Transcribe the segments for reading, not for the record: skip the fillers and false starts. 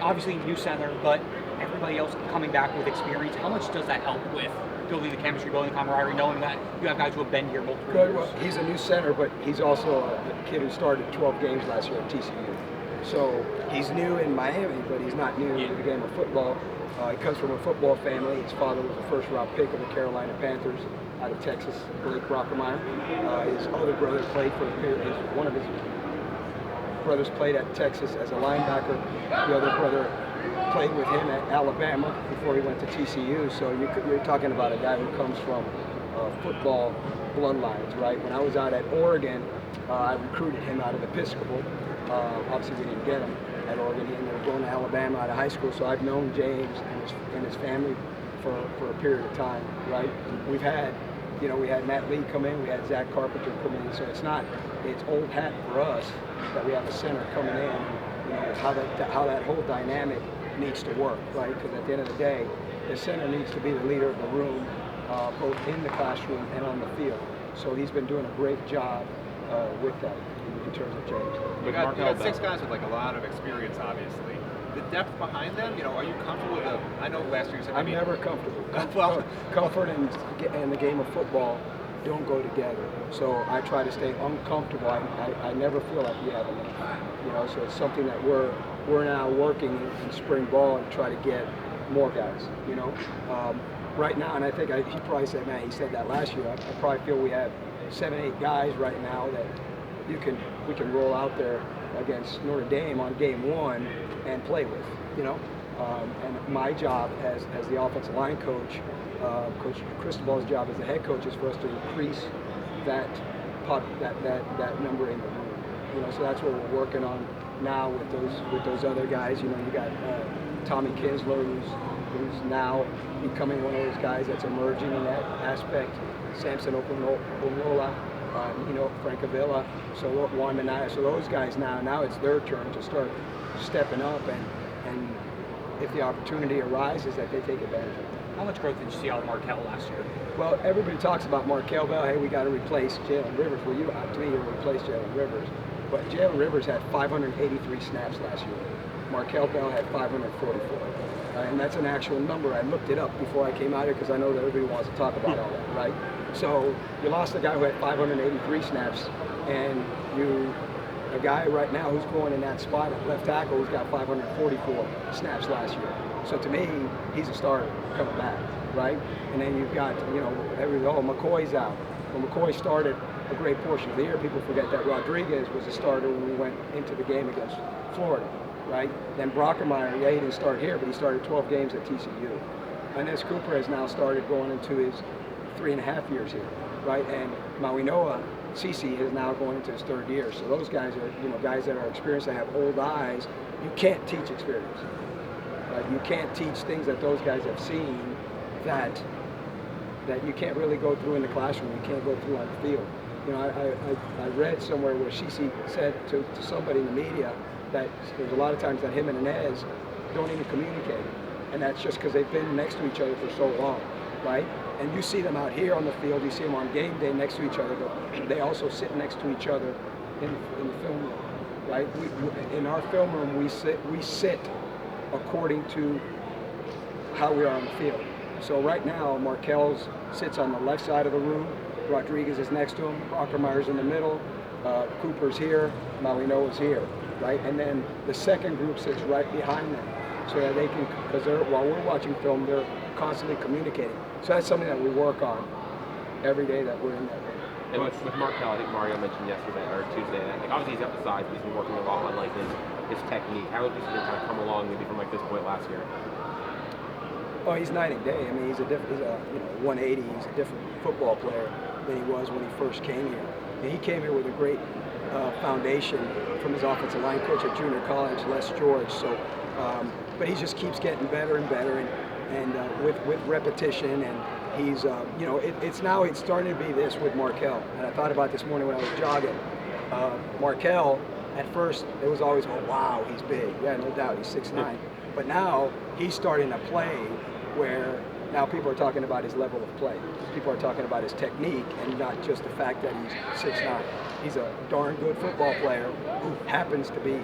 obviously new center, but everybody else coming back with experience. How much does that help with building the chemistry, building the camaraderie, knowing that you have guys who have been here multiple Good. years? Well, he's a new center, but he's also a kid who started 12 games last year at TCU. So he's new in Miami, but he's not new to the game of football. He comes from a football family. His father was a first-round pick of the Carolina Panthers out of Texas, Blake Brockermeyer. His other brother played for one of his brothers played at Texas as a linebacker. The other brother played with him at Alabama before he went to TCU. So you're talking about a guy who comes from football bloodlines, right? When I was out at Oregon, I recruited him out of Episcopal. Obviously, we didn't get him at Oregon. He ended up going to Alabama out of high school. So I've known James and his family for a period of time, right? We've had, we had Matt Lee come in, we had Zach Carpenter come in. So it's old hat for us that we have a center coming in. How that whole dynamic needs to work, right? Because at the end of the day, the center needs to be the leader of the room, both in the classroom and on the field. So he's been doing a great job with that in terms of James. You got 6 guys with like a lot of experience, obviously. The depth behind them, are you comfortable with them? I know last year you said I'm never comfortable. Well, comfort and the game of football don't go together. So I try to stay uncomfortable. I never feel like we have enough. So it's something that we're now working in spring ball and try to get more guys. Right now, and I think he probably said, man, he said that last year. I probably feel we have 7, 8 guys right now that we can roll out there against Notre Dame on game 1 and play with. And my job as the offensive line coach, Coach Cristobal's job as the head coach is for us to increase that number in the room. So that's what we're working on now with those other guys. You got Tommy Kinsler, who's now becoming one of those guys that's emerging in that aspect. Samson Okunlola, Frank Avila, so Juan Minaya. So those guys now it's their turn to start stepping up, and if the opportunity arises, that they take advantage of it. How much growth did you see out of Markel last year? Well, everybody talks about Markel Bell. Hey, we got to replace Jalen Rivers. Well, to me, you replace Jalen Rivers. But Jalen Rivers had 583 snaps last year. Markel Bell had 544. And that's an actual number. I looked it up before I came out here because I know that everybody wants to talk about all that, right? So you lost a guy who had 583 snaps, and a guy right now who's going in that spot at left tackle who's got 544 snaps last year. So to me, he's a starter coming back, right? And then you've got, McCoy's out. Well, McCoy started a great portion of the year. People forget that Rodriguez was a starter when we went into the game against Florida, right? Then Brockermeyer, he didn't start here, but he started 12 games at TCU. Inez Cooper has now started going into his 3.5 years here, right? And Mawinoa Cece is now going into his 3rd year. So those guys are, guys that are experienced, that have old eyes. You can't teach experience. Right? You can't teach things that those guys have seen that you can't really go through in the classroom. You can't go through on the field. I read somewhere where Cece said to somebody in the media that there's a lot of times that him and Inez don't even communicate. And that's just because they've been next to each other for so long, right? And you see them out here on the field, you see them on game day next to each other, but they also sit next to each other in the film room, right? In our film room, we sit according to how we are on the field. So right now, Markel sits on the left side of the room, Rodriguez is next to him, Brockermeyer's in the middle, Cooper's here, Mawinoa's here, right? And then the second group sits right behind them, so that they can, because while we're watching film, they're constantly communicating. So that's something that we work on every day that we're in that room. And with Markel, I think Mario mentioned yesterday or Tuesday that obviously he's got the size, but he's been working a lot on his technique. How has this been kind of come along maybe from this point last year? Oh, he's night and day. I mean, he's a 180. He's a different football player than he was when he first came here. And he came here with a great foundation from his offensive line coach at junior college, Les George. So, but he just keeps getting better and better, and with repetition. And he's, it's starting to be this with Markel. And I thought about this morning when I was jogging. Markel, at first, it was always, oh wow, he's big. Yeah, no doubt, he's 6'9". But now he's starting to play where now people are talking about his level of play. People are talking about his technique and not just the fact that he's 6'9". He's a darn good football player who happens to be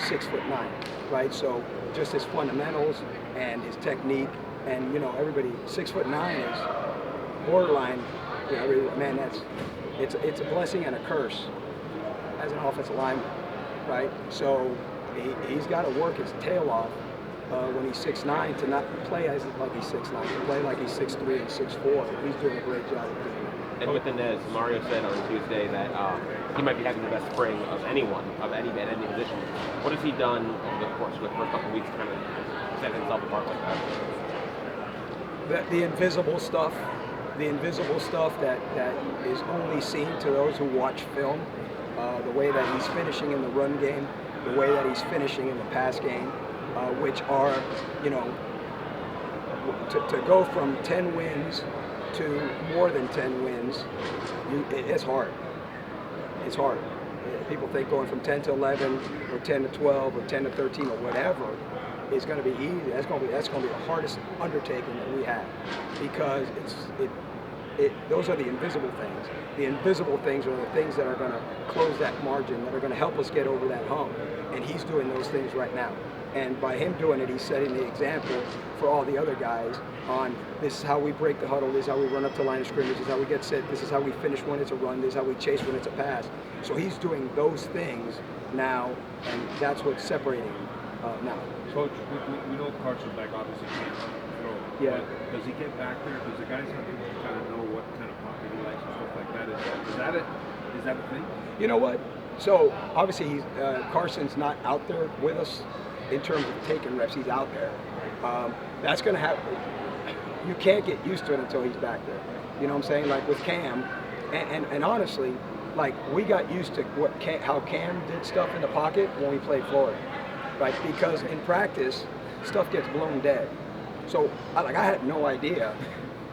6'9", right? So just his fundamentals and his technique, and everybody 6'9" is borderline. Man, it's a blessing and a curse as an offensive lineman, right? So he's got to work his tail off when he's 6'9" to not play as like he's 6'9", to play like he's 6'3" and 6'4". He's doing a great job of doing that. And with the Nez, Mario said on Tuesday that he might be having the best spring of anyone, of any position. What has he done over the course of the first couple of weeks to kind of set himself apart like that? The invisible stuff that is only seen to those who watch film. The way that he's finishing in the run game, the way that he's finishing in the pass game, which are, to go from 10 wins to more than 10 wins, it's hard. It's hard. People think going from 10 to 11 or 10 to 12 or 10 to 13 or whatever is going to be easy. That's going to be the hardest undertaking that we have, because those are the invisible things. The invisible things are the things that are going to close that margin, that are going to help us get over that hump. And he's doing those things right now. And by him doing it, he's setting the example for all the other guys on this is how we break the huddle, this is how we run up to line of scrimmage, this is how we get set, this is how we finish when it's a run, this is how we chase when it's a pass. So he's doing those things now, and that's what's separating him now. Coach, we know Carson Beck obviously can't throw. Yeah. But does he get back there? Does the guys have to kind of know what kind of pocket he likes and stuff like that? Is that a thing? You know what? So obviously Carson's not out there with us in terms of taking reps. He's out there. That's going to happen. You can't get used to it until he's back there. You know what I'm saying? Like with Cam, and honestly, like we got used to how Cam did stuff in the pocket when we played Florida, right? Because in practice, stuff gets blown dead. So I had no idea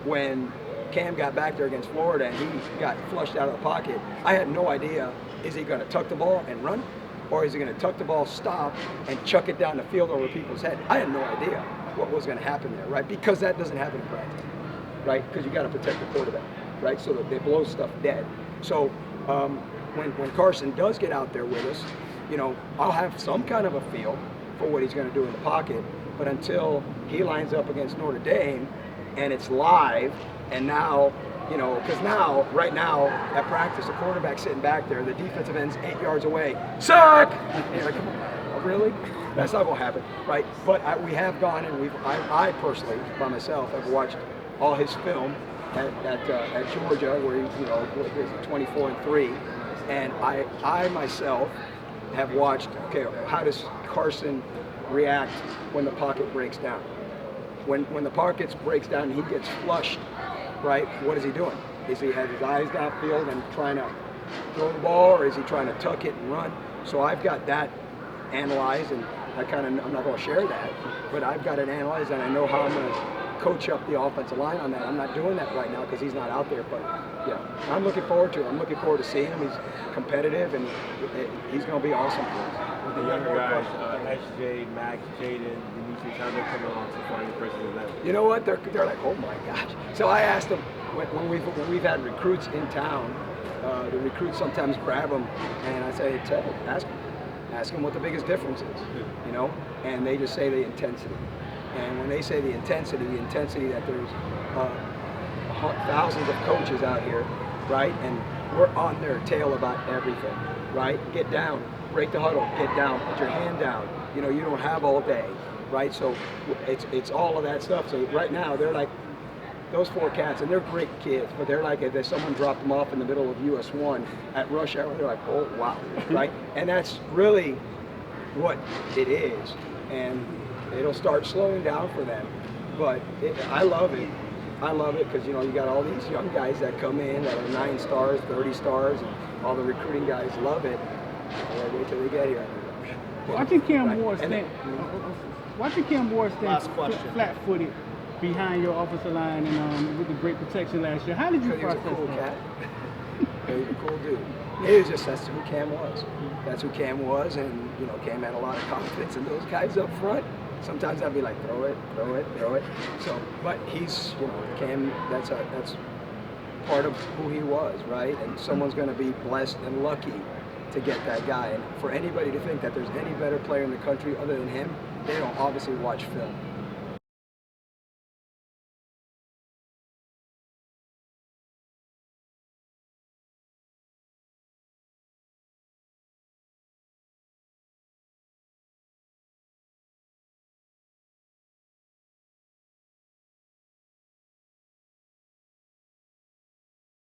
when Cam got back there against Florida and he got flushed out of the pocket. I had no idea, is he going to tuck the ball and run? Or is he going to tuck the ball, stop, and chuck it down the field over people's head? I had no idea what was going to happen there, right? Because that doesn't happen in practice, right? Because you got to protect the quarterback, right? So that they blow stuff dead. So when Carson does get out there with us, I'll have some kind of a feel for what he's going to do in the pocket. But until he lines up against Notre Dame and it's live, and now, because right now at practice, the quarterback's sitting back there, the defensive end's 8 yards away. Suck! And you're like, come on, oh, really? That's not going to happen, right? But we have gone and I personally, by myself, have watched all his film at Georgia, where he's 24-3, and I myself have watched. Okay, how does Carson react when the pocket breaks down? When the pocket breaks down and he gets flushed, right? What is he doing? Is he has his eyes downfield and trying to throw the ball, or is he trying to tuck it and run? So I've got that analyzed, and I'm not going to share that, but I've got it analyzed, and I know how I'm going to coach up the offensive line on that. I'm not doing that right now because he's not out there, but yeah, I'm looking forward to it. I'm looking forward to seeing him. He's competitive, and he's going to be awesome for us. With the younger guys, SJ, Max, Jaden, Demetrius, how they're coming along so far in the impression of them? You know what? They're like, oh my gosh. So I asked them when we've had recruits in town. The recruits sometimes grab them, and I say, Ted, ask them what the biggest difference is, and they just say the intensity. And when they say the intensity that there's thousands of coaches out here, right? And we're on their tail about everything, right? Get down, break the huddle, get down, put your hand down. You don't have all day, right? So it's all of that stuff. So right now they're like those four cats, and they're great kids, but they're like if someone dropped them off in the middle of US 1 at rush hour, they're like, oh wow, right? And that's really what it is, and it'll start slowing down for them. But I love it. I love it because you got all these young guys that come in that are 9 stars, 30 stars, and all the recruiting guys love it. Wait till they get here. Watching Cam Ward stand flat-footed behind your offensive line and with the great protection last year, how did you process He's a cool that? cat. He's a cool dude. It was just that's who Cam was. That's who Cam was, and Cam had a lot of confidence in those guys up front. Sometimes I'd be like, throw it. So, but he's, Cam. That's part of who he was, right? And someone's going to be blessed and lucky to get that guy. And for anybody to think that there's any better player in the country other than him, they don't obviously watch film.